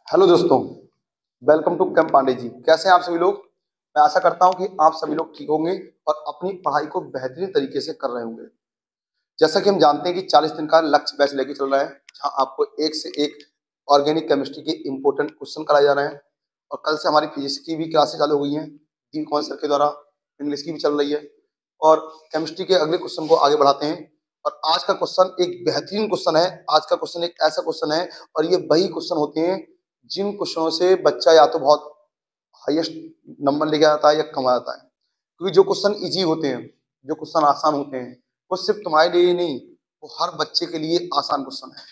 Hello दोस्तों, welcome to cam Pandey ji. कैसे हैं आप सभी लोग। मैं आशा करता हूं कि आप सभी लोग ठीक होंगे और अपनी पढ़ाई को बेहतरीन तरीके से कर रहे होंगे। जैसा कि हम जानते हैं कि 40 दिन का लक्ष्य बैच लेके चल रहा है, जहां आपको एक से एक ऑर्गेनिक केमिस्ट्री के इंपॉर्टेंट क्वेश्चन कराए जा रहे हैं। और कल से हमारी फिजिक्स की भी क्लासेस चालू हुई हैं दी कौन सर के द्वारा। इंग्लिश की भी चल रही है और केमिस्ट्री के अगले क्वेश्चन को आगे बढ़ाते हैं। और आज का क्वेश्चन एक बेहतरीन क्वेश्चन है। आज का क्वेश्चन एक ऐसा क्वेश्चन है और ये वही क्वेश्चन होते हैं जिन क्वेश्चनों से बच्चा या तो बहुत हाईएस्ट नंबर लेके आता है या कम आता है। क्योंकि जो क्वेश्चन इजी होते हैं, जो क्वेश्चन आसान होते हैं, वो सिर्फ तुम्हारे लिए ही नहीं, वो हर बच्चे के लिए आसान क्वेश्चन है।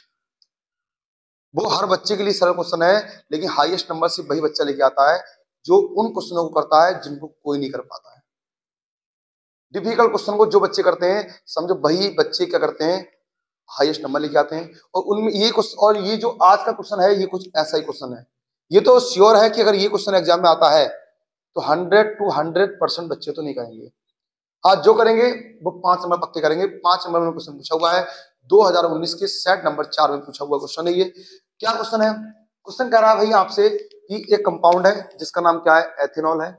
वो हर बच्चे के लिए सरल क्वेश्चन है, लेकिन हाईएस्ट नंबर सिर्फ वही बच्चा लेके आता है जो उन क्वेश्चनों को करता है जिनको कोई नहीं कर पाता है। डिफिकल्ट क्वेश्चन को जो बच्चे करते हैं, समझो वही बच्चे क्या करते हैं, हाईएस्ट नंबर लेके आते हैं। और उनमें ये क्वेश्चन, और ये जो आज का क्वेश्चन है, ये कुछ ऐसा ही क्वेश्चन है। ये तो श्योर है कि अगर ये क्वेश्चन एग्जाम में आता है तो 100 to 100% बच्चे तो नहीं करेंगे। हाँ, जो करेंगे वो 5 नंबर पक्के करेंगे। 5 नंबर में क्वेश्चन पूछा हुआ है, 2019 के सेट नंबर 4 में पूछा हुआ क्वेश्चन है। ये क्या क्वेश्चन है? क्वेश्चन कह रहा है भैया आपसे कि एक कंपाउंड है जिसका नाम क्या है, एथेनॉल है।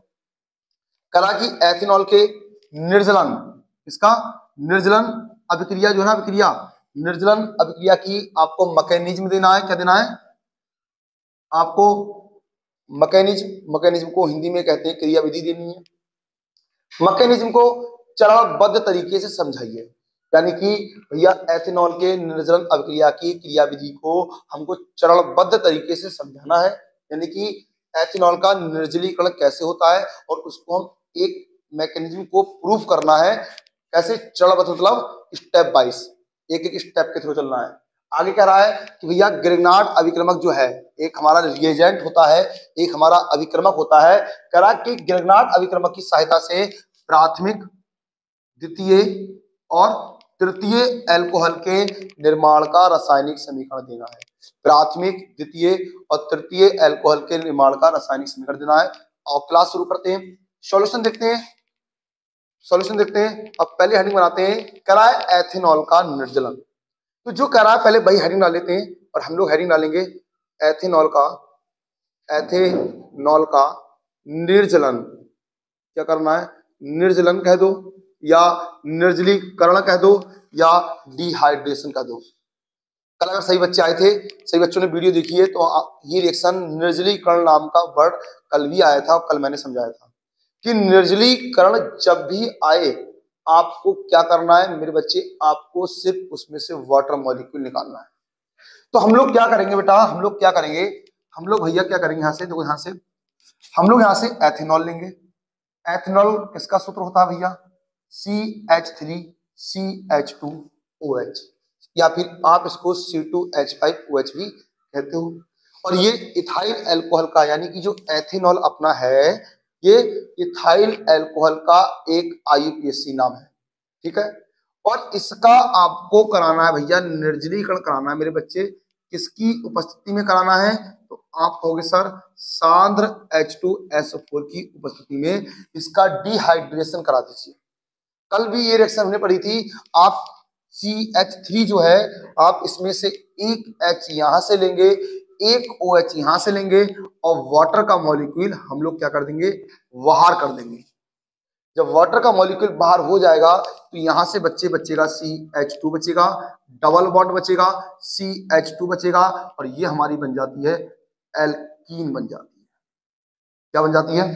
कह रहा कि एथेनॉल के निर्जलन, इसका निर्जलन अभिक्रिया जो है ना, अभिक्रिया निर्जलन अभिक्रिया की आपको मैकेनिज्म देना है। क्या देना है आपको? मैकेनिज्म। मैकेनिज्म को हिंदी में कहते हैं क्रियाविधि देनी है। मैकेनिज्म को चरणबद्ध तरीके से समझाइए। यानी कि भैया एथेनॉल के निर्जलन अभिक्रिया की क्रियाविधि को हमको चरणबद्ध तरीके से समझाना है। यानी कि एथेनॉल का निर्जलीकरण कैसे होता है और उसको हम एक मैकेनिज्म को प्रूफ करना है। कैसे? चरणबद्ध मतलब स्टेप बाइज, एक एक स्टेप के थ्रू चलना है। आगे कह रहा है कि भैया ग्रिग्नार्ड अभिक्रमक जो है, एक हमारा रिएजेंट होता है, एक हमारा अभिक्रमक होता है। कह रहा कि ग्रिग्नार्ड अभिक्रमक की सहायता से प्राथमिक, द्वितीय और तृतीय अल्कोहल के निर्माण का रासायनिक समीकरण देना है। प्राथमिक, द्वितीय और तृतीय अल्कोहल के निर्माण का रासायनिक समीकरण देना है। और क्लास शुरू करते हैं, सॉल्यूशन देखते हैं। सॉल्यूशन देखते हैं। अब पहले हेडिंग बनाते हैं, कह रहा है एथेनॉल का निर्जलन। तो जो कह रहा है पहले वही हेडिंग डाल लेते हैं और हम लोग हेडिंग डालेंगे एथेनॉल का, एथेनॉल का निर्जलन। क्या करना है? निर्जलन कह दो या निर्जलीकरण कह दो या डिहाइड्रेशन कह दो। कल अगर सही बच्चे आए थे, सही बच्चों ने वीडियो देखी है, तो ये रिएक्शन निर्जलीकरण नाम का वर्ड कल भी आया था और कल मैंने समझाया था कि निर्जलीकरण जब भी आए आपको क्या करना है मेरे बच्चे, आपको सिर्फ उसमें से वाटर मॉलिक्यूल निकालना है। तो हम लोग क्या करेंगे बेटा, हम लोग क्या करेंगे, हम लोग भैया क्या करेंगे, यहां से देखो, यहां से हम लोग यहां से एथेनॉल लेंगे। एथेनॉल किसका सूत्र होता है भैया? CH3CH2OH, या फिर आप इसको C2H5OH भी कहते हो। और ये इथाइल अल्कोहल का, यानी कि जो एथेनॉल अपना है, ये इथाइल अल्कोहल का एक IUPAC नाम है। ठीक है। और इसका आपको कराना है भैया निर्जलीकरण कराना है मेरे बच्चे। किसकी उपस्थिति में कराना है? तो आप कहोगे सर सांद्र H2SO4 की उपस्थिति में इसका डिहाइड्रेशन करा दीजिए। कल भी ये रिएक्शन हमने पढ़ी थी। आप CH3 जो है, आप इसमें से एक H यहां से लेंगे, एक OH यहां से लेंगे और वाटर का मॉलिक्यूल हम लोग क्या कर देंगे, बाहर कर देंगे। जब वाटर का मॉलिक्यूल बाहर हो जाएगा तो यहां से बच्चे बचेगा CH2 बचेगा, डबल बॉन्ड बचेगा, CH2 बचेगा और ये हमारी बन जाती है एल्कीन बन जाती है। क्या बन जाती है?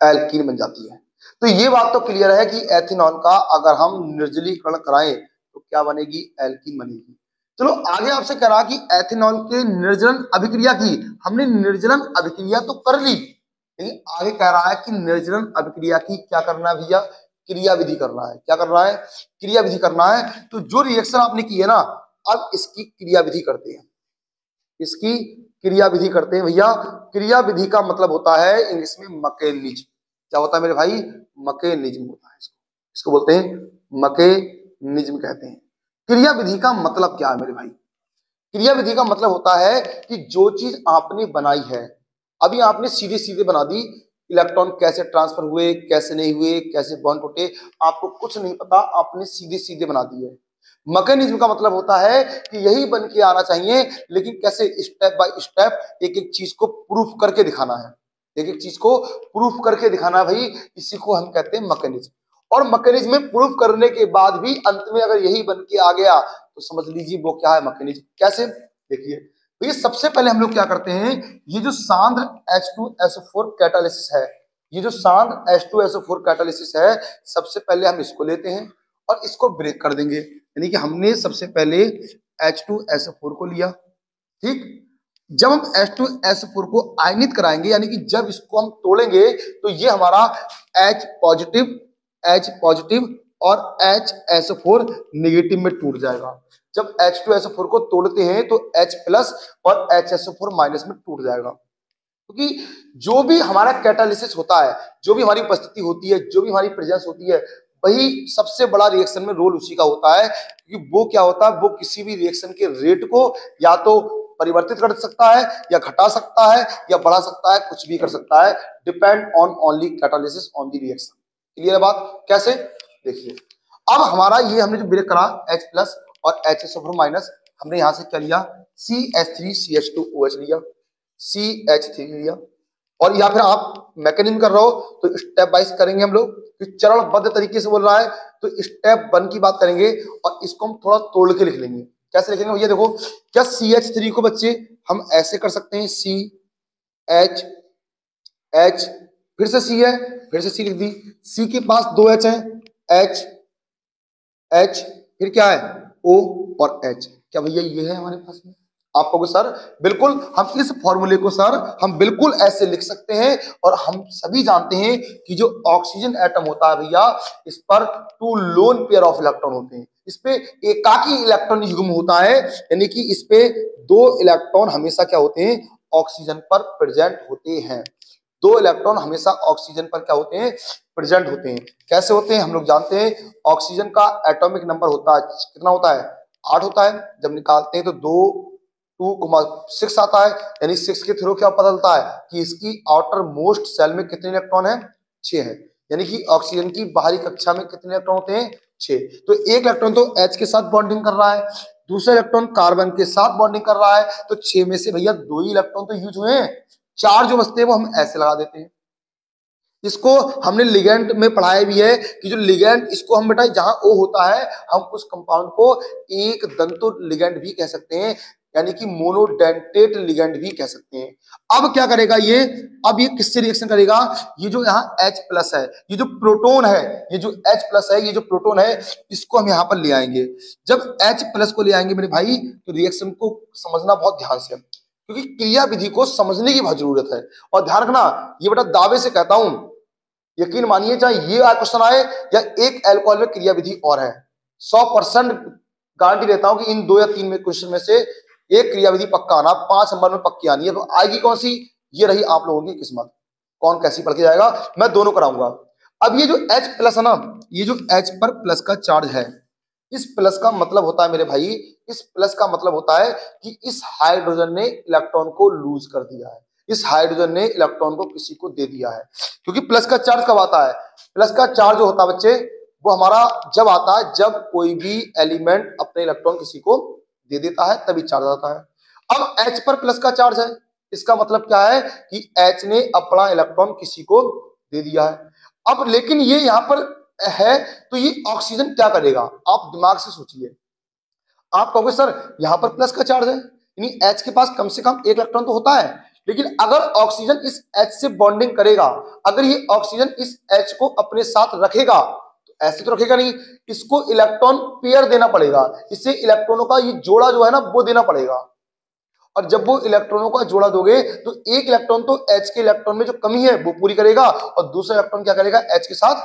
एल्कीन बन जाती है। तो ये बात तो क्लियर है कि एथेनॉल का अगर हम निर्जलीकरण कराएं तो क्या बनेगी? एल्कीन बनेगी। चलो आगे आपसे कह रहा कि एथेनॉल के निर्जलन अभिक्रिया की, हमने निर्जलन अभिक्रिया तो कर ली, लेकिन आगे कह रहा है कि निर्जलन अभिक्रिया की क्या करना है भैया? क्रियाविधि करना है। क्या करना है? क्रियाविधि करना है। तो जो रिएक्शन आपने की है ना, अब इसकी क्रियाविधि करते हैं। इसकी क्रियाविधि करते हैं भैया। क्रियाविधि का मतलब होता है इंग्लिश में मैकेनिज्म। क्या होता है मेरे भाई? मैकेनिज्म होता है। इसको बोलते हैं मैकेनिज्म कहते हैं। क्रियाविधि का मतलब क्या है मेरे भाई? क्रियाविधि का मतलब होता है कि जो चीज आपने बनाई है, अभी आपने सीधे सीधे बना दी, इलेक्ट्रॉन कैसे ट्रांसफर हुए, कैसे नहीं हुए, कैसे बॉन्ड टूटे, आपको कुछ नहीं पता, आपने सीधे सीधे बना दी है। मैकेनिज्म का मतलब होता है कि यही बन के आना चाहिए, लेकिन कैसे, स्टेप बाय स्टेप एक एक चीज को प्रूफ करके दिखाना है, एक एक चीज को प्रूफ करके दिखाना भाई, इसी को हम कहते हैं मैकेनिज्म। और मैकेनिज्म में प्रूफ करने के बाद भी अंत में अगर यही बन के आ गया तो समझ लीजिए वो क्या है, मैकेनिज्म। कैसे, देखिए तो ये सबसे पहले हम लोग क्या करते हैं, ये जो सांद्र H2SO4 कैटालिसिस है, ये जो सांद्र H2SO4 कैटालिसिस है, सबसे पहले हम इसको लेते हैं और इसको ब्रेक कर देंगे। यानी कि हमने सबसे पहले H2SO4 को लिया, ठीक। जब हम H2SO4 को आयनित कराएंगे, यानी कि जब इसको हम तोड़ेंगे तो ये हमारा H पॉजिटिव और HSO4 नेगेटिव में टूट जाएगा। जब H2SO4 को तोड़ते हैं तो H प्लस और HSO4 माइनस में टूट जाएगा। क्योंकि जो भी हमारा कैटालिसिस होता है, जो भी हमारी उपस्थिति होती है, जो भी हमारी प्रेजेंस होती है, वही सबसे बड़ा रिएक्शन में रोल उसी का होता है। क्योंकि वो क्या होता है, वो किसी भी रिएक्शन के रेट को या तो परिवर्तित कर सकता है, या घटा सकता है, या बढ़ा सकता है, कुछ भी कर सकता है, depend on only catalysis on the reaction. Clear है बात? कैसे, देखिए अब हमारा ये हमने जो ब्रेक करा H प्लस और HSO4 माइनस, हमने यहां से क्या लिया, CH3CH2OH लिया, CH3 लिया। और या फिर आप मैकेनिज्म कर रहे हो तो स्टेप वाइज करेंगे हम लोग, चरणबद्ध तरीके से बोल रहा है तो स्टेप 1 की बात करेंगे और इसको हम थोड़ा तोड़ के लिख लेंगे। कैसे लिखेंगे भैया, देखो क्या CH3 को बच्चे हम ऐसे कर सकते हैं, CH, H, फिर से C है, फिर से C लिख दी, C के पास 2 H हैं, H, फिर क्या है O और H। क्या भैया ये है हमारे पास में? आप कहोगे सर बिल्कुल, हम इस फॉर्मूले को सर हम बिल्कुल ऐसे लिख सकते हैं। और हम सभी जानते हैं कि जो ऑक्सीजन एटम होता है भैया, इस पर 2 लोन पेयर ऑफ इलेक्ट्रॉन होते हैं, इस पे एकाकी इलेक्ट्रॉन युग्म होता है, यानी कि इस पे 2 इलेक्ट्रॉन हमेशा क्या होते हैं, ऑक्सीजन पर प्रेजेंट होते हैं। 2 इलेक्ट्रॉन हमेशा ऑक्सीजन पर क्या होते हैं, प्रेजेंट होते हैं। कैसे होते हैं, हम लोग जानते हैं ऑक्सीजन का एटॉमिक नंबर होता है, कितना होता है, 8 होता है। जब निकालते हैं तो 2.6 आता है, यानी 6 के थ्रू क्या पता चलता है कि इसकी आउटर मोस्ट सेल में कितने इलेक्ट्रॉन है, 6 है। यानी कि ऑक्सीजन की बाहरी कक्षा में कितने इलेक्ट्रॉन होते हैं, 6। तो एक इलेक्ट्रॉन तो H के साथ बॉन्डिंग कर रहा है, दूसरा इलेक्ट्रॉन कार्बन के साथ बॉन्डिंग कर रहा है, तो 6 में से भैया 2 ही इलेक्ट्रॉन तो यूज हुए हैं, 4 जो बचते हैं वो हम ऐसे लगा देते हैं। इसको हमने लिगेंड में पढ़ाया भी है कि जो लिगेंड, इसको हम बेटा जहां O होता है हम उस कंपाउंड को एक दंतो लिगेंड भी कह सकते हैं, यानी कि मोनोडेंटेट लिगेंड भी कह सकते हैं। अब क्या करेगा ये, अब ये किससे रिएक्शन करेगा, ये जो यहाँ H प्लस है, ये जो प्रोटोन है, ये जो H प्लस है, ये जो प्रोटोन है, इसको हम यहाँ पर ले आएंगे। जब H प्लस को ले आएंगे मेरे भाई, तो रिएक्शन को समझना बहुत ध्यान से, क्योंकि क्रिया विधि को समझने की बहुत जरूरत है। और ध्यान रखना, ये बेटा दावे से कहता हूं, यकीन मानिए, चाहे ये क्वेश्चन आए या एक अल्कोहल में क्रिया विधि और है, 100% गारंटी देता हूं कि इन 2 या 3 में क्वेश्चन में से एक क्रिया विधि पक्का आना, 5 नंबर में पक्की आनी है। तो आएगी कौन सी, ये रही आप लोगों की किस्मत, कौन कैसी पढ़ के जाएगा, मैं दोनों कराऊंगा। अब ये जो H प्लस है ना, ये जो H पर प्लस का चार्ज है, इस प्लस का मतलब होता है मेरे भाई, इस प्लस का मतलब होता है कि इस हाइड्रोजन ने इलेक्ट्रॉन को लूज कर दिया है, इस हाइड्रोजन ने इलेक्ट्रॉन को किसी को दे दिया है। क्योंकि प्लस का चार्ज कब आता है, प्लस का चार्ज जो होता है बच्चे, वो हमारा जब आता है जब कोई भी एलिमेंट अपने इलेक्ट्रॉन किसी को दे देता है, तभी चार्ज आता है। अब H पर प्लस का चार्ज है, इसका मतलब क्या है कि H ने अपना इलेक्ट्रॉन किसी को दे दिया है। अब लेकिन ये यहां पर है, तो ये ऑक्सीजन क्या करेगा, आप दिमाग से सोचिए। आप कहोगे सर यहां पर प्लस का चार्ज है, यानी H के पास कम से कम एक इलेक्ट्रॉन तो होता है, लेकिन अगर ऑक्सीजन इस H से बॉन्डिंग करेगा, अगर ये ऑक्सीजन इस H को अपने साथ रखेगा, तो ऐसे तो रखेगा नहीं, इसको इलेक्ट्रॉन पेयर देना पड़ेगा, इससे इलेक्ट्रॉनों का ये जोड़ा जो है ना वो देना पड़ेगा। और जब वो इलेक्ट्रॉनों का जोड़ा दोगे तो एक इलेक्ट्रॉन तो H के इलेक्ट्रॉन में जो कमी है वो पूरी करेगा, और दूसरा इलेक्ट्रॉन क्या करेगा, H के साथ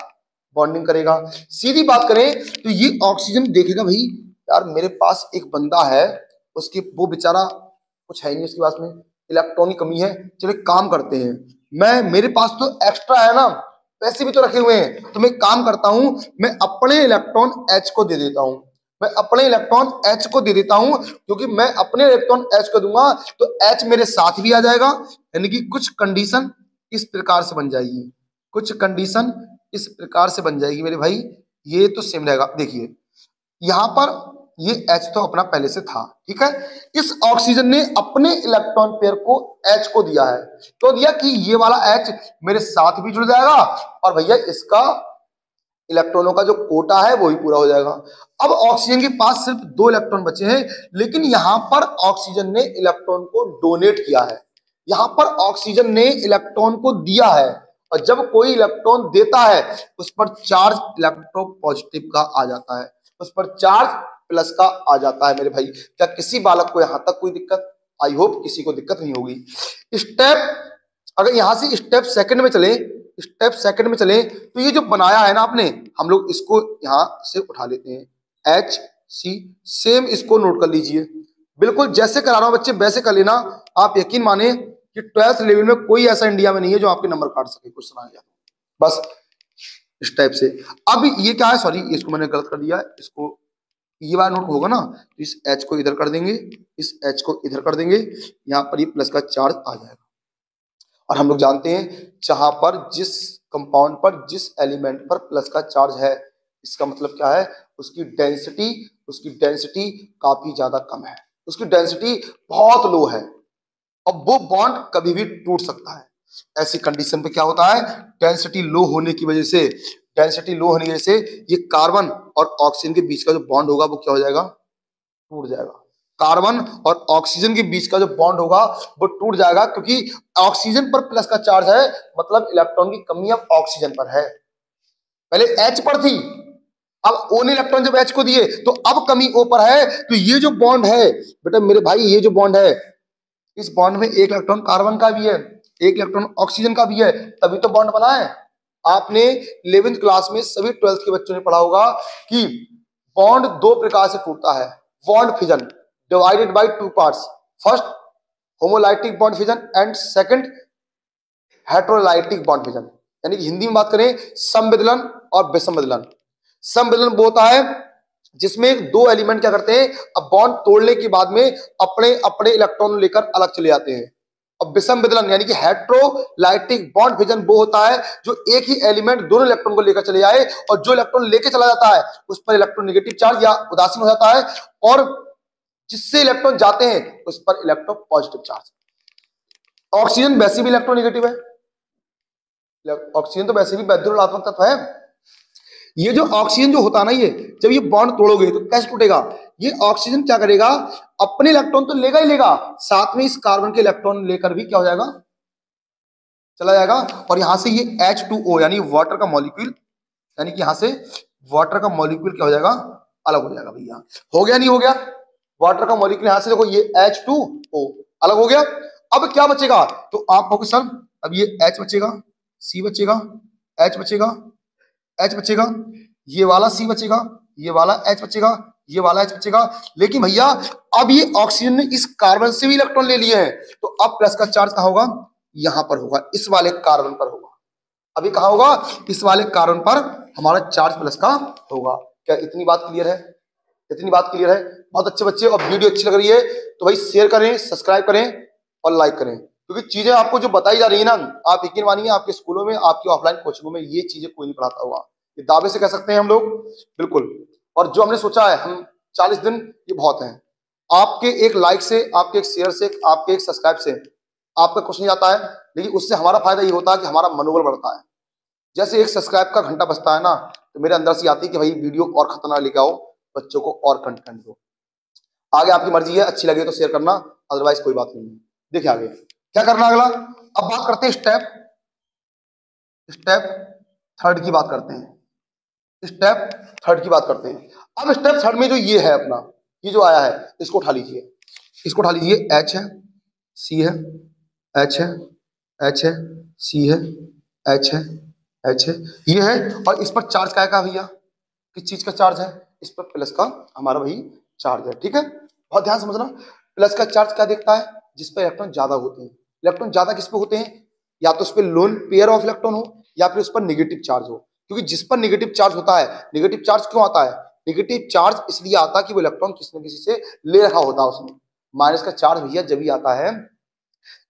बॉन्डिंग करेगा। सीधी बात करें तो ये ऑक्सीजन देखेगा भाई, यार मेरे पास एक बंदा है, उसकी वो बेचारा कुछ है नहीं, उसके पास में इलेक्ट्रॉन की कमी है, चलो एक काम करते हैं, मैं मेरे पास तो एक्स्ट्रा है ना, पैसे भी तो रखे हुए हैं, तो मैं काम करता हूं, मैं अपने इलेक्ट्रॉन H को दे देता हूं, मैं अपने इलेक्ट्रॉन H को दे देता हूं, क्योंकि मैं अपने इलेक्ट्रॉन H को दूंगा तो H मेरे साथ भी आ जाएगा। यानी कि कुछ कंडीशन इस प्रकार से बन जाएगी, कुछ कंडीशन इस प्रकार से बन जाएगी मेरे भाई, ये तो सेम रहेगा। देखिए यहां पर ये H तो अपना पहले से था, ठीक है। इस ऑक्सीजन ने अपने इलेक्ट्रॉन पेयर को H को दिया है, तो दिया कि ये वाला H मेरे साथ भी जुड़ जाएगा और भैया इसका इलेक्ट्रॉनों का जो कोटा है वो ही पूरा हो जाएगा। अब ऑक्सीजन के पास सिर्फ 2 इलेक्ट्रॉन बचे हैं, लेकिन यहां पर ऑक्सीजन ने इलेक्ट्रॉन को डोनेट किया है, यहां पर ऑक्सीजन ने इलेक्ट्रॉन को दिया है। और जब कोई इलेक्ट्रॉन देता है उस पर चार्ज इलेक्ट्रोपॉजिटिव का आ जाता है, उस पर चार्ज प्लस का आ जाता है मेरे भाई। क्या किसी बालक को यहां तक कोई दिक्कत? आई होप किसी को दिक्कत नहीं होगी। स्टेप, अगर यहां से स्टेप सेकंड में चले, स्टेप सेकंड में चले तो ये जो बनाया है ना आपने, हम लोग इसको यहां से उठा लेते हैं एच सी, सेम इसको नोट कर लीजिए। बिल्कुल जैसे करा रहा हूं बच्चे वैसे कर लेना। आप यकीन माने कि 12th लेवल में कोई ऐसा इंडिया में नहीं है जो आपके नंबर काट सके कुछ सुना गया, बस इस टाइप से। अब ये क्या है, सॉरी इसको मैंने गलत कर दिया, इसको ये बार नोट होगा ना, तो इस एच को इधर कर देंगे, इस एच को इधर कर देंगे, यहां पर ये प्लस का चार्ज आ जाएगा। और हम लोग जानते हैं जहां पर जिस कंपाउंड पर जिस एलिमेंट पर प्लस का चार्ज है, इसका मतलब क्या है, उसकी डेंसिटी काफी ज्यादा कम है, उसकी डेंसिटी बहुत लो है और वो बॉन्ड कभी भी टूट सकता है। ऐसी कंडीशन पे क्या होता है, डेंसिटी लो होने की वजह से, ये कार्बन और ऑक्सीजन के बीच का जो बॉन्ड होगा वो क्या हो जाएगा, टूट जाएगा। कार्बन और ऑक्सीजन के बीच का जो बॉन्ड होगा वो टूट जाएगा, क्योंकि ऑक्सीजन पर प्लस का चार्ज है, मतलब इलेक्ट्रॉन की कमी अब ऑक्सीजन पर है। पहले H पर थी, अब O ने इलेक्ट्रॉन जब H को दिए तो अब कमी O पर है। तो ये जो बॉन्ड है बेटा मेरे भाई, ये जो बॉन्ड है, इस बॉन्ड में एक इलेक्ट्रॉन कार्बन का भी है, एक इलेक्ट्रॉन ऑक्सीजन का भी है, तभी तो बॉन्ड बना है। आपने 11th क्लास में सभी 12th के बच्चों ने पढ़ा होगा कि बॉन्ड 2 प्रकार से टूटता है, bond fission divided by 2 parts, first homolytic bond fission and second heterolytic bond fission. यानी कि हिंदी में बात करें समविदलन और विषमविदलन। समविदलन वो होता है जिसमें 2 एलिमेंट क्या करते हैं, अब बॉन्ड तोड़ने के बाद में अपने अपने इलेक्ट्रॉन लेकर अलग चले जाते हैं। और विषम विदलन यानी कि हेटेरोलाइटिक बॉन्ड फिजन वो होता है जो एक ही एलिमेंट दोनों इलेक्ट्रॉन को लेकर चले आए और जो इलेक्ट्रॉन लेके चला जाता है उस पर इलेक्ट्रॉन नेगेटिव चार्ज या उदासीन हो जाता है, और जिससे इलेक्ट्रॉन जाते हैं उस पर इलेक्ट्रॉन पॉजिटिव चार्ज। ऑक्सीजन वैसे भी इलेक्ट्रॉन नेगेटिव है, ऑक्सीजन तो वैसे भी वैद्युत ऋणात्मक तत्व है। ये जो ऑक्सीजन जो होता है ना, ये जब ये बॉन्ड तोड़ोगे तो कैसे टूटेगा, ये ऑक्सीजन क्या करेगा, अपने इलेक्ट्रॉन तो लेगा ही लेगा, साथ में इस कार्बन के इलेक्ट्रॉन लेकर भी क्या हो जाएगा, चला जाएगा। और यहां से ये H2O यानी वाटर का मॉलिक्यूल, यानी कि यहां से वाटर का मॉलिक्यूल क्या हो जाएगा, अलग हो जाएगा। भैया हो गया नहीं हो गया, वाटर का मॉलिक्यूल यहां से देखो ये H2O अलग हो गया। अब क्या बचेगा, तो आप कहोगे सर अब ये H बचेगा, C बचेगा, H बचेगा, H बचेगा, ये वाला C बचेगा, ये वाला H बचेगा, ये वाला H बचेगा। लेकिन भैया अब ये ऑक्सीजन ने इस कार्बन से भी इलेक्ट्रॉन ले लिए हैं, तो अब प्लस का चार्ज कहां होगा, यहां पर होगा, इस वाले कार्बन पर होगा। अभी कहां होगा, इस वाले कार्बन पर हमारा चार्ज प्लस का होगा। क्या इतनी बात क्लियर है, इतनी बात क्लियर है? बहुत अच्छे बच्चे, और वीडियो अच्छी लग रही है तो भाई शेयर करें, सब्सक्राइब करें और लाइक करें, क्योंकि चीजें आपको जो बताई जा रही है ना, आप यकीन मानिए आपके स्कूलों में, आपकी ऑफलाइन कोचिंगों में ये चीजें कोई नहीं पढ़ाता होगा, ये दावे से कह सकते हैं हम लोग, बिल्कुल। और जो हमने सोचा है, हम 40 दिन ये बहुत है, आपके एक लाइक से, आपके एक शेयर से, आपके एक सब्सक्राइब से आपका कुछ नहीं आता है, लेकिन उससे हमारा फायदा ये होता है कि हमारा मनोबल बढ़ता है। जैसे एक सब्सक्राइब का घंटा बजता है ना, तो मेरे अंदर से आती है कि भाई वीडियो और खतरनाक लेके आओ, बच्चों को और कंटेंट दो। आगे आपकी मर्जी है, अच्छी लगे तो शेयर करना, अदरवाइज कोई बात नहीं है। देखिए आगे क्या करना अगला, अब बात करते हैं स्टेप थर्ड की बात करते हैं, स्टेप थर्ड की बात करते हैं। अब स्टेप थर्ड में जो ये है अपना, ये जो आया है, इसको उठा लीजिए, इसको उठा लीजिए। H है, C है, H है, H है, C है, H है, H है, ये है। और इस पर चार्ज क्या है भैया, किस चीज का चार्ज है, इस पर प्लस का हमारा वही चार्ज है, ठीक है। बहुत ध्यान समझना, प्लस का चार्ज क्या देखता है, जिस पर इलेक्ट्रॉन ज्यादा होते हैं। इलेक्ट्रॉन ज्यादा किस पे होते हैं, या तो उस पर लोन पेयर ऑफ इलेक्ट्रॉन हो या फिर उस पर नेगेटिव चार्ज हो। क्योंकि जिस पर नेगेटिव चार्ज होता है, नेगेटिव चार्ज क्यों आता है, नेगेटिव चार्ज इसलिए आता है कि वो इलेक्ट्रॉन किसी न किसी से ले रखा होता है उसने। माइनस का चार्ज भैया जब भी आता है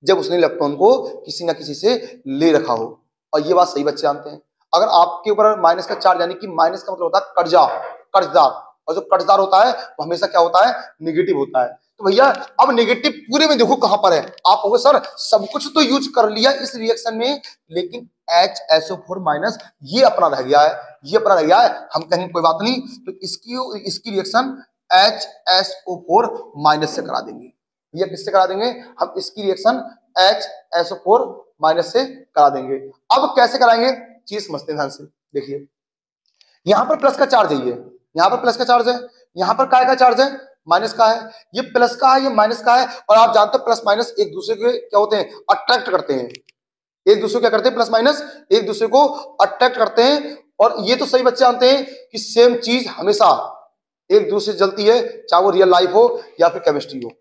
जब उसने इलेक्ट्रॉन को किसी न किसी से ले रखा हो। और ये बात सही बच्चे जानते हैं, अगर आपके ऊपर माइनस का चार्ज, यानी कि माइनस का मतलब होता है कर्जा, कर्जदार, और जो कर्जदार होता है वो हमेशा क्या होता है, नेगेटिव होता है। तो भैया अब नेगेटिव पूरे में देखो कहां पर है, आप कहोगे सर सब कुछ तो यूज कर लिया इस रिएक्शन में, लेकिन HSO4 माइनस ये अपना रह गया है, ये अपना रह गया है। हम कहेंगे कोई बात नहीं, तो इसकी रिएक्शन HSO4 माइनस से करा देंगे। ये किससे करा देंगे, हम इसकी रिएक्शन HSO4 माइनस से करा देंगे। अब कैसे कराएंगे, चीज समझते हैं ध्यान से। देखिए यहां पर प्लस का चार्ज है, ये यहां पर प्लस का चार्ज है, यहां पर काय का चार्ज है, माइनस का है। ये प्लस का है, ये माइनस का है, और आप जानते हो प्लस माइनस एक दूसरे के क्या होते हैं, अट्रैक्ट करते हैं। एक दूसरे को क्या करते हैं, प्लस माइनस एक दूसरे को अट्रैक्ट करते हैं। और ये तो सही बच्चे जानते हैं कि सेम चीज हमेशा एक दूसरे से जलती है, चाहे वो रियल लाइफ हो या फिर केमिस्ट्री हो।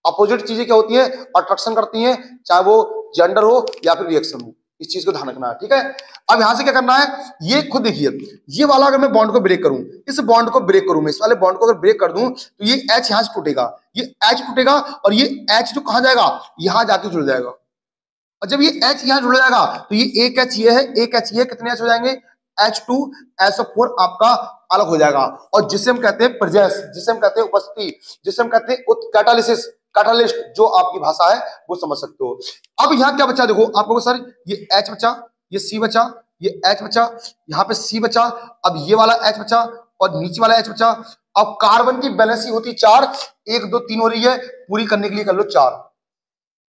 अपोजिट चीजें क्या होती हैं, अट्रैक्शन करती हैं, चाहे वो जेंडर हो या फिर रिएक्शन हो। इस चीज को ध्यान रखना है, ठीक है। अब यहां से क्या करना है, ये खुद देखिए, ये वाला अगर मैं बॉन्ड को ब्रेक करूं, इस बॉन्ड को ब्रेक करूं, मैं इस वाले बॉन्ड को अगर ब्रेक कर दूं तो ये H यहां से टूटेगा, ये H टूटेगा, और ये H जो कहां जाएगा, यहां जाके जुड़ जाएगा। और जब ये H यहां जुड़ जाएगा तो ये एक H ये है, एक H ये, कितने H हो जाएंगे, H2SO4 आपका अलग हो जाएगा। और जिसे हम कहते हैं प्रेजेंस, जिसे हम कहते हैं उपस्थिति, जिसे हम कहते हैं कैटालिसिस, कैटालिस्ट, जो आपकी भाषा है वो समझ सकते हो। अब यहां क्या बचा, देखो आपको सर ये H बचा, ये C बचा, ये H बचा, यहाँ पे C बचा, अब ये वाला H बचा और नीचे वाला H बचा। अब कार्बन की बैलेंस होती 4, 1 2 3 हो रही है, पूरी करने के लिए कर लो 4,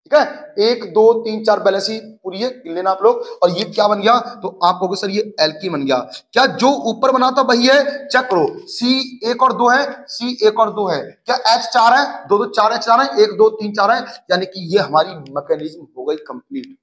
ठीक है, 1 2 3 4 बैलेंस पूरी है, लेना आप लोग। और ये क्या बन गया, तो आप कहोगे सर ये एल्कीन बन गया। क्या जो ऊपर बना था वही है, चेक करो, C 1 और 2 है, C 1 और 2 है, क्या H 4 है, 2 2 4 H 4 है, 1 2 3 4 है, यानी कि ये हमारी मैकेनिज्म हो गई कंप्लीट।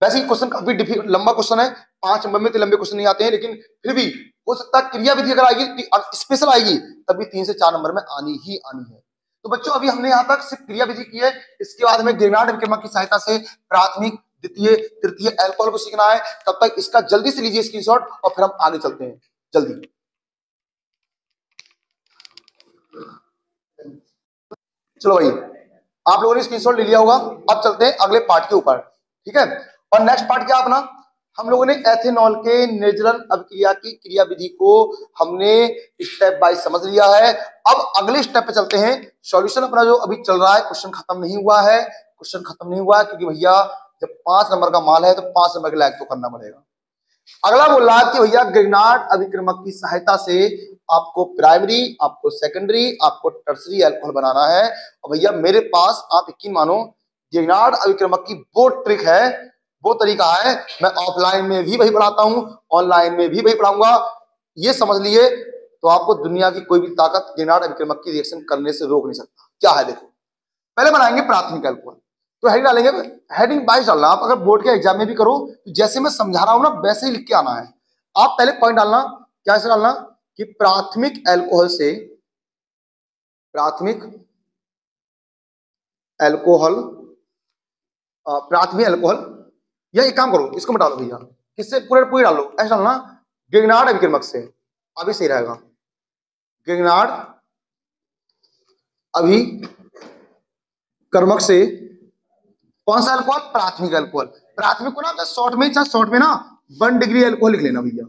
वैसे क्वेश्चन काफी लंबा क्वेश्चन है, 5 नंबर में तो लंबे क्वेश्चन नहीं आते हैं, लेकिन फिर भी हो सकता है क्रिया विधि अगर आएगी स्पेशल आएगी तभी 3 से 4 नंबर में आनी ही आनी है। तो बच्चों अभी हमने यहाँ तक सिर्फ क्रिया विधि की है, इसके बाद हमें ग्रेनाड विक्रमक की सहायता से प्राथमिक द्वितीय तृतीय अल्कोहल को सीखना है। तब तक इसका जल्दी से लीजिए स्क्रीनशॉट और फिर हम आगे चलते हैं जल्दी। चलो भाई आप लोगों ने स्क्रीनशॉट ले लिया होगा, अब चलते हैं अगले पार्ट के ऊपर, ठीक है। और नेक्स्ट पार्ट क्या अपना, हम लोगों ने एथेनॉल के निर्जलन अभिक्रिया की क्रिया विधि को हमने स्टेप बाय समझ लिया है। अब अगले स्टेप पे चलते हैं। सॉल्यूशन अपना जो अभी चल रहा है, क्वेश्चन खत्म नहीं हुआ है, क्वेश्चन खत्म नहीं हुआ है, क्योंकि भैया जब 5 नंबर का माल है तो 5 नंबर के लायक तो करना पड़ेगा। अगला बोल रहा है कि भैया ग्रिग्नार्ड अभिक्रमक की सहायता से आपको प्राइमरी, आपको सेकेंडरी, आपको टर्सरी अल्कोहल बनाना है। और भैया मेरे पास आप यकीन मानो ग्रिग्नार्ड अभिक्रमक की वो ट्रिक है, वो तरीका है, मैं ऑफलाइन में भी वही पढ़ाता हूं, ऑनलाइन में भी वही पढ़ाऊंगा। ये समझ लिए तो आपको दुनिया की कोई भी ताकत ग्रिग्नार्ड अभिक्रमक की रिएक्शन करने से रोक नहीं सकता। क्या है देखो, पहले बनाएंगे प्राथमिक अल्कोहल, तो हेडिंग डालेंगे, हेडिंग 22 डालना। आप अगर बोर्ड के एग्जाम में भी करो तो जैसे मैं समझा रहा हूं ना वैसे ही लिख के आना है। आप पहले पॉइंट डालना, क्या ऐसे डालना कि प्राथमिक अल्कोहल से, प्राथमिक अल्कोहल, प्राथमिक अल्कोहल, या एक काम करो इसको मत डालो भैया, किससे पूरे पूरे डालो, ऐसा डालना ग्रिग्नार्ड अभिक्रमक से, अभी सही रहेगा। ग्रिग्नार्ड अभिक्रमक से कौन सा अल्कोहल, प्राथमिक अल्कोहल। प्राथमिक को ना शॉर्ट में, चाहे शॉर्ट में ना 1 डिग्री अल्कोहल लिख लेना भैया,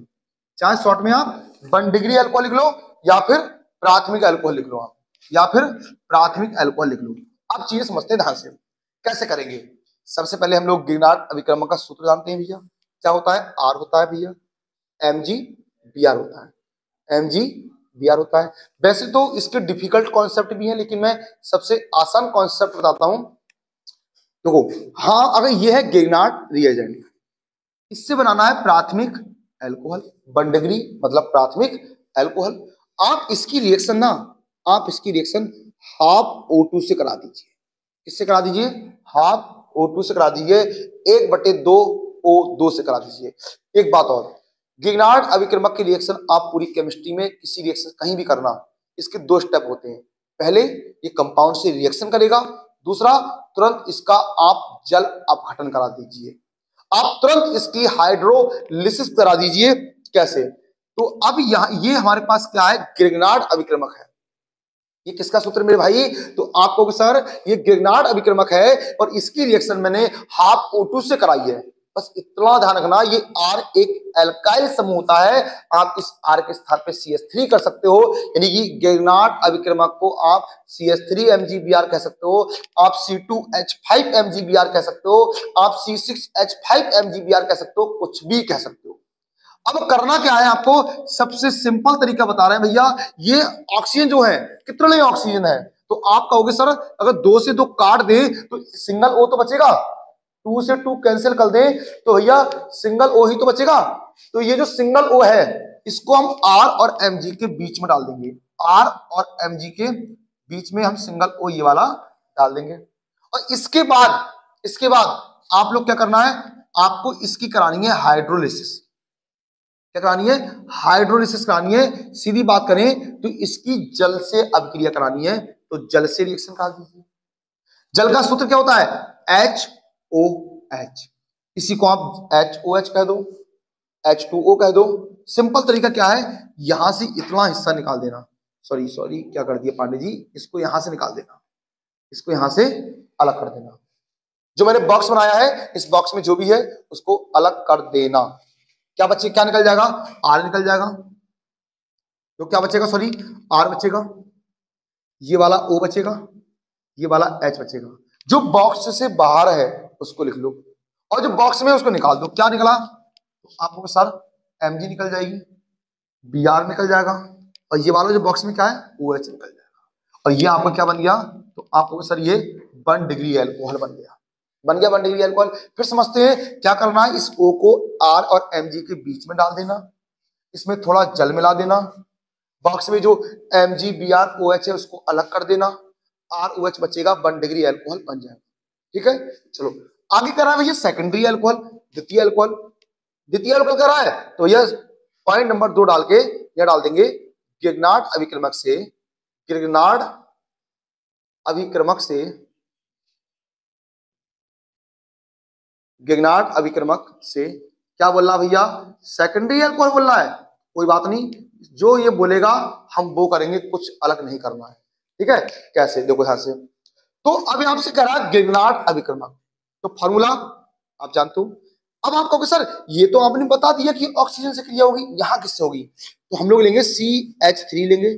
चाहे शॉर्ट में आप 1 डिग्री अल्कोहल लिख लो या फिर प्राथमिक अल्कोहल लिख लो, आप या फिर प्राथमिक अल्कोहल लिख लो। अब चीजें समझते हैं ध्यान से, कैसे करेंगे। सबसे पहले हम लोग ग्रिग्नार्ड अभिक्रमक का सूत्र जानते हैं भैया, क्या होता है, आर होता है भैया, MgBr होता है, MgBr होता है। वैसे तो इसके डिफिकल्ट कॉन्सेप्ट भी हैं, लेकिन मैं सबसे आसान कॉन्सेप्ट बताता हूं। देखो हाँ, अगर ये है ग्रिग्नार्ड रिएजेंट, इससे बनाना है प्राथमिक अल्कोहल, 1 डिग्री मतलब प्राथमिक अल्कोहल। आप इसकी रिएक्शन ना, आप इसकी रिएक्शन हाफ O2 से करा दीजिए। किससे करा दीजिए, हाफ O2 से करा दीजिए, 1/2O2 से करा दीजिए। एक बात और, ग्रिग्नार्ड अभिक्रमक की रिएक्शन आप पूरी केमिस्ट्री में किसी रिएक्शन कहीं भी करना, इसके 2 स्टेप होते हैं। पहले ये कंपाउंड से रिएक्शन करेगा, दूसरा तुरंत इसका आप जल अपघटन करा दीजिए, आप तुरंत इसकी हाइड्रोलिसिस करा दीजिए। कैसे, तो अब यहां ये हमारे पास क्या है, ग्रिग्नार्ड अभिक्रमक है। ये किसका सूत्र मेरे भाई, तो आपको सर ये ग्रिग्नार्ड अभिक्रमक है और इसकी रिएक्शन मैंने हाफ O2 से कराई है। बस इतना ध्यान रखना, ये R एक एल्काइल समूह होता है। आप इस R के स्थान पे CH3 कर सकते हो, यानी कि गिरनाट अभिक्रमक को आप CH3 MgBr कह सकते हो, आप C2H5 MgBr कह सकते हो, आप C6H5 MgBr कह सकते हो, कुछ भी कह सकते हो। अब करना क्या है, आपको सबसे सिंपल तरीका बता रहे हैं भैया। ये ऑक्सीजन जो है कितने ऑक्सीजन है, तो आप कहोगे सर अगर 2 से 2 काट दे तो सिंगल O तो बचेगा, 2 से 2 कैंसिल कर दे तो भैया सिंगल O ही तो बचेगा। तो ये जो सिंगल O है इसको हम R और Mg के बीच में डाल देंगे, R और Mg के बीच में हम सिंगल O ये वाला डाल देंगे। और इसके बाद आप लोग क्या करना है, आपको इसकी करानी है हाइड्रोलिसिस। क्या करानी है, हाइड्रोलिसिस करानी है। सीधी बात करें तो इसकी जल से अभिक्रिया करानी है, तो जल से रिएक्शन करा दीजिए। जल का सूत्र क्या होता है, HOH, इसी को आप HOH कह दो, H2O कह दो। सिंपल तरीका क्या है, यहां से इतना हिस्सा निकाल देना, सॉरी क्या कर दिया पांडे जी, इसको यहां से निकाल देना, इसको यहां से अलग कर देना। जो मैंने बॉक्स बनाया है इस बॉक्स में जो भी है उसको अलग कर देना। क्या बचे, क्या निकल जाएगा, R निकल जाएगा। तो क्या बचेगा, सॉरी R बचेगा, ये वाला O बचेगा, ये वाला H बचेगा। जो बॉक्स से बाहर है उसको लिख लो और जो बॉक्स में है उसको निकाल दो। क्या निकला, तो आपको सर Mg निकल जाएगी, Br निकल जाएगा, और ये वाला जो बॉक्स में क्या है OH निकल जाएगा। और ये आपका क्या बन गया, तो आपको सर ये 1 डिग्री एल्कोहल बन गया, 1 डिग्री एल्कोहल। फिर समझते हैं क्या करना है, इस O को R और Mg के बीच में डाल देना, इसमें थोड़ा जल मिला देना, बॉक्स में जो MgBrOH है उसको अलग कर देना, ROH बचेगा, 1 डिग्री एल्कोहल बन जाएगा। ठीक है, चलो आगे करा है भैया सेकेंडरी एल्कोहल, द्वितीय एल्कोहल। द्वितीय एल्कोहल करा है तो यह पॉइंट नंबर 2 डाल के यह डाल देंगे, गिरनाट अभिक्रमक से, गिरनाट अभिक्रमक से, गिरनाट अभिक्रमक से क्या बोलना भैया, सेकेंडरी एल्कोहल बोलना है। कोई बात नहीं, जो ये बोलेगा हम वो करेंगे, कुछ अलग नहीं करना है। ठीक है, कैसे देखो यहां से, तो अब यहां से कह रहा है गिरनाट अभिक्रमक, तो फॉर्मूला आप जानते हो। अब आप कहोगे सर ये तो आपने बता दिया कि ऑक्सीजन से क्रिया होगी, यहां किससे होगी, तो हम लोग लेंगे CH3 लेंगे,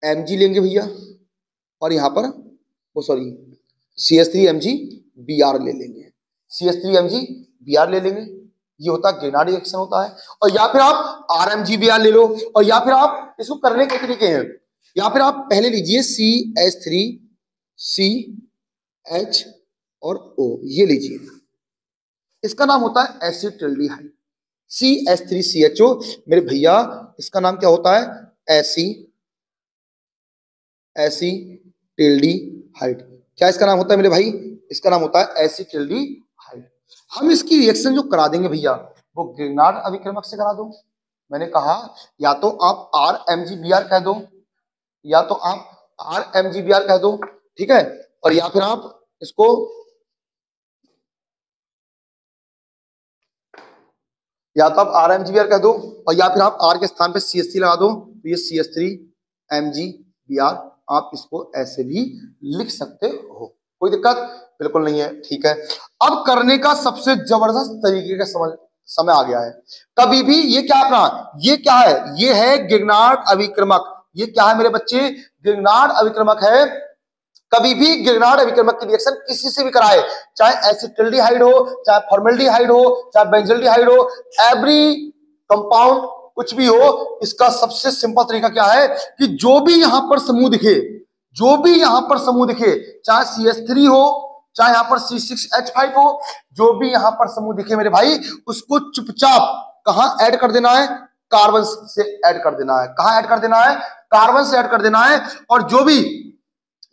Mg लेंगे भैया, और यहां पर वो सॉरी CH3 MgBr ले लेंगे, CH3 MgBr ले लेंगे। ये होता है गिरनाट रिएक्शन होता है। और या फिर आप RMgBr ले लो, और या फिर आप इसको करने के तरीके हैं, या फिर आप पहले लीजिए CH3 CH और O, ये लीजिए, इसका नाम होता है एसिटिल्डिहाइड, CH3CHO। मेरे भैया इसका नाम क्या होता है, एसिटिल्डिहाइड। क्या इसका नाम होता है मेरे भाई, इसका नाम होता है एसिटिल्डिहाइड। हम इसकी रिएक्शन जो करा देंगे भैया वो गिरनाट अभिक्रमक से करा दो। मैंने कहा या तो आप RMgBr कह दो, या तो आप RMgBr कह दो, ठीक है, और या फिर आप इसको या तो आप RMgBr कह दो, और या फिर आप R के स्थान पे CH3 लगा दो, तो ये CH3 MgBr, आप इसको ऐसे भी लिख सकते हो, कोई दिक्कत बिल्कुल नहीं है। ठीक है, अब करने का सबसे जबरदस्त तरीके का समय आ गया है। कभी भी ये क्या अपना, ये क्या है, ये है गिरनाट अभिक्रमक, ये क्या है मेरे बच्चे, गिरनाट अभिक्रमक है। कभी भी गिरनाट अभिक्रमक की रिएक्शन किसी से भी कराए, चाहे एसिटिल्डिहाइड हो, चाहे फॉर्मल्डिहाइड हो, चाहे बेंजल्डिहाइड हो, एवरी कंपाउंड कुछ भी हो, इसका सबसे सिंपल तरीका क्या है कि जो भी यहां पर समूह दिखे, जो भी यहां पर समूह दिखे, चाहे CH3 हो, चाहे यहां पर C6H5 हो, जो भी यहां पर समूह दिखे मेरे भाई, उसको चुपचाप कहां ऐड कर देना है, कार्बन से ऐड कर देना है। कहां ऐड कर देना है, कार्बन से ऐड कर देना है। और जो भी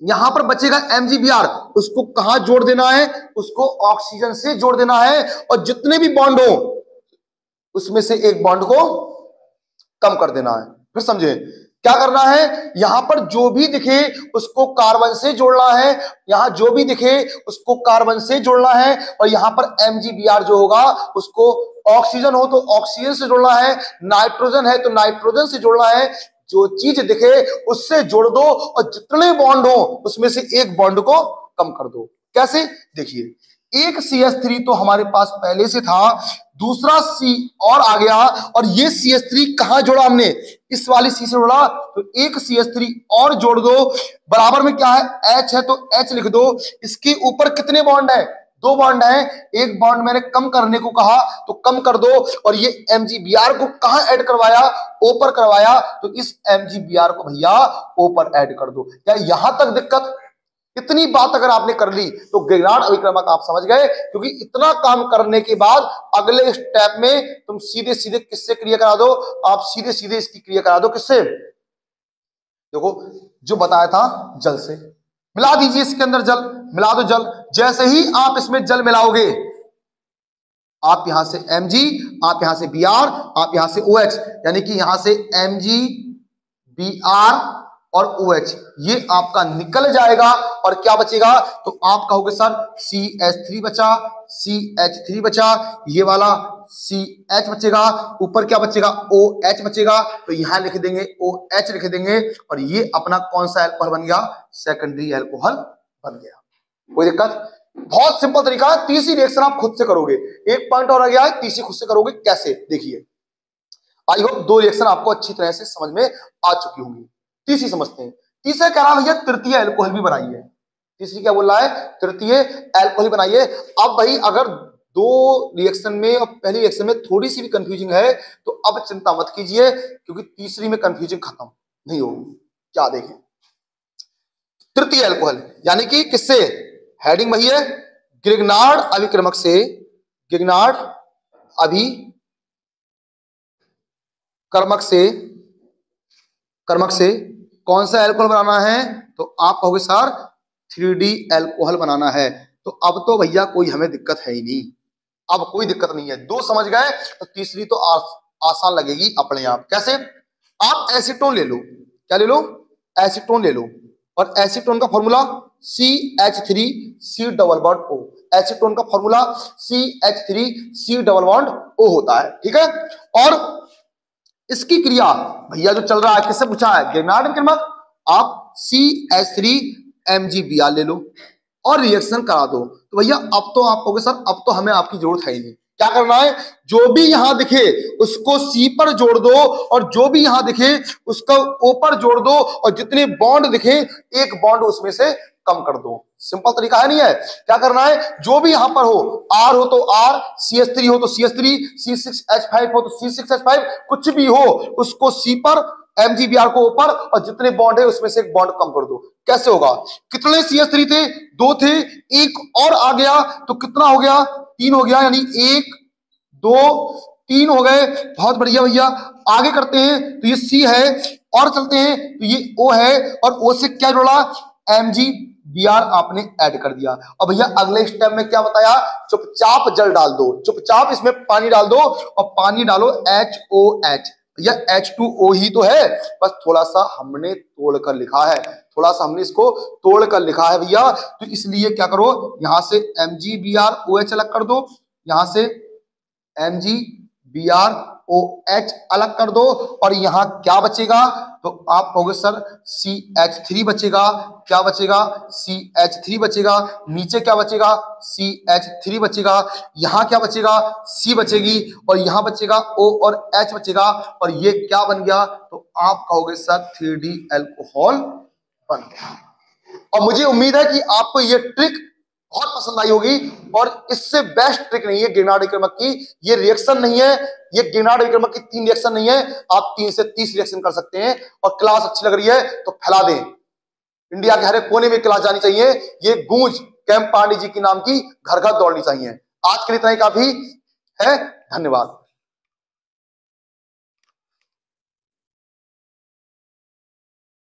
यहां पर बचेगा MgBr, उसको कहां जोड़ देना है, उसको ऑक्सीजन से जोड़ देना है। और जितने भी बॉन्ड हो उसमें से एक बॉन्ड को कम कर देना है। फिर समझे क्या करना है, यहां पर जो भी दिखे उसको कार्बन से जोड़ना है, यहां जो भी दिखे उसको कार्बन से जोड़ना है। और यहां पर MgBr जो होगा उसको, ऑक्सीजन हो तो ऑक्सीजन से जोड़ना है, नाइट्रोजन है तो नाइट्रोजन से जोड़ना है। जो चीज दिखे उससे जोड़ दो, और जितने बॉन्ड हो उसमें से एक बॉन्ड को कम कर दो। कैसे, देखिए एक CH3 तो हमारे पास पहले से था, दूसरा C और आ गया, और ये CH3 कहां जोड़ा हमने, इस वाली C से जोड़ा, तो एक CH3 और जोड़ दो, बराबर में क्या है, H है तो H लिख दो। इसके ऊपर कितने बॉन्ड है, 2 बॉन्ड है, एक बॉन्ड मैंने कम करने को कहा तो कम कर दो, और ये MgBr को कहां ऐड करवाया, O पर करवाया, तो इस MgBr को भैया O पर ऐड कर दो। क्या यहां तक दिक्कत? इतनी बात अगर आपने कर ली तो गिरनार्ड अभिक्रमक आप समझ गए, क्योंकि इतना काम करने के बाद अगले स्टेप में तुम सीधे सीधे किससे क्रिया करा दो, आप सीधे सीधे इसकी क्रिया करा दो, किससे, देखो जो बताया था जल से, मिला दीजिए इसके अंदर जल, मिला दो जल। जैसे ही आप इसमें जल मिलाओगे, आप यहां से Mg, आप यहां से Br, आप यहां से OH, यानी कि यहां से Mg, Br और OH ये आपका निकल जाएगा, और क्या बचेगा, तो आप कहोगे सर CH3 बचा, CH3 बचा, ये वाला CH बचेगा, ऊपर क्या बचेगा, OH बचेगा, तो यहां लिख देंगे OH लिख देंगे, और ये अपना कौन सा एल्कोहल बन गया, सेकेंडरी एल्कोहल बन गया। कोई दिक्कत? बहुत सिंपल तरीका है, तीसरी रिएक्शन आप खुद से करोगे, एक पॉइंट और आ गया है, तीसरी खुद से करोगे, कैसे देखिए। आई होप 2 रिएक्शन आपको अच्छी तरह से समझ में आ चुकी होंगी। तीसरी समझते हैं। तीसरा कह रहा भैया तृतीय एल्कोहल भी बनाइए। तीसरी क्या बोल रहा है, तृतीय एल्कोहल बनाइए। अब भाई अगर 2 रिएक्शन में और पहली रिएक्शन में थोड़ी सी भी कंफ्यूजिंग है तो अब चिंता मत कीजिए, क्योंकि तीसरी में कंफ्यूजन खत्म नहीं होगी। क्या देखें, तृतीय एल्कोहल यानी कि किससे, हेडिंग वही है, गिरनार्ड अभिक्रमक से, गिरनार्ड अभिक्रमक से, कर्मक से कौन सा एल्कोहल बनाना है, तो आप कहोगे सर 3D एल्कोहल बनाना है। तो अब तो भैया कोई हमें दिक्कत है ही नहीं, अब कोई दिक्कत नहीं है, 2 समझ गए तो तीसरी तो आसान लगेगी अपने आप। कैसे, आप एसीटोन ले लो, क्या ले लो, एसीटोन ले लो, और एसीटोन का formula CH3C double bond O, acetone का formula CH3C double bond O होता है, ठीक है। और इसकी क्रिया भैया जो चल रहा है किससे पूछा है, गिरनार्ड अभिक्रमक, आप CH3MgBr ले लो और रिएक्शन करा दो। तो भैया अब तो आप कहोगे सर अब तो हमें आपकी जरूरत है ही नहीं, क्या करना है, जो भी यहां दिखे उसको C पर जोड़ दो, और जो भी यहां दिखे उसको O पर जोड़ दो, और जितने बॉन्ड दिखे एक बॉन्ड उसमें से कम कर दो। सिंपल तरीका है नहीं है, क्या करना है, जो भी यहां पर हो, R हो तो R, CH3 हो तो CH3, C6H5 हो तो C6H5, कुछ भी हो उसको C पर, MgBr को ऊपर, और जितने बॉन्ड है उसमें से एक बॉन्ड कम कर दो। कैसे होगा, कितने CH3 थे, 2 थे, एक और आ गया तो कितना हो गया, 3 हो गया, यानी 1 2 3 हो गए। बहुत बढ़िया भैया, आगे करते हैं, तो ये C है, और चलते हैं तो ये O है, और O से क्या जोड़ा, MgBr आपने ऐड कर दिया। और भैया अगले स्टेप में क्या बताया, चुपचाप जल डाल दो, चुपचाप इसमें पानी डाल दो, और पानी डालो HOH, या H2O ही तो है, बस थोड़ा सा हमने तोड़कर लिखा है, थोड़ा सा हमने इसको तोड़कर लिखा है भैया, तो इसलिए क्या करो, यहां से MgBr OH अलग कर दो, यहां से MgBr OH अलग कर दो, और यहां क्या बचेगा, तो आप कहोगे सर CH3 बचेगा, क्या बचेगा, CH3 बचेगा, नीचे क्या बचेगा, CH3 बचेगा, यहां क्या बचेगा, C बचेगी, और यहां बचेगा O और H बचेगा, और ये क्या बन गया, तो आप कहोगे सर 3D एल्कोहल बन गया। और मुझे उम्मीद है कि आपको ये ट्रिक बहुत पसंद आई होगी, और इससे बेस्ट ट्रिक नहीं है गिरनार्ड अभिक्रमक की, ये रिएक्शन नहीं है, ये गिरनार्ड अभिक्रमक की 3 रिएक्शन नहीं है, आप 3 से 30 रिएक्शन कर सकते हैं। और क्लास अच्छी लग रही है तो फैला दें, इंडिया के हर एक कोने में क्लास जानी चाहिए, ये गूंज कैंप पांडे जी की नाम की घर घर दौड़नी चाहिए। आज के लिए इतना ही काफी है, धन्यवाद।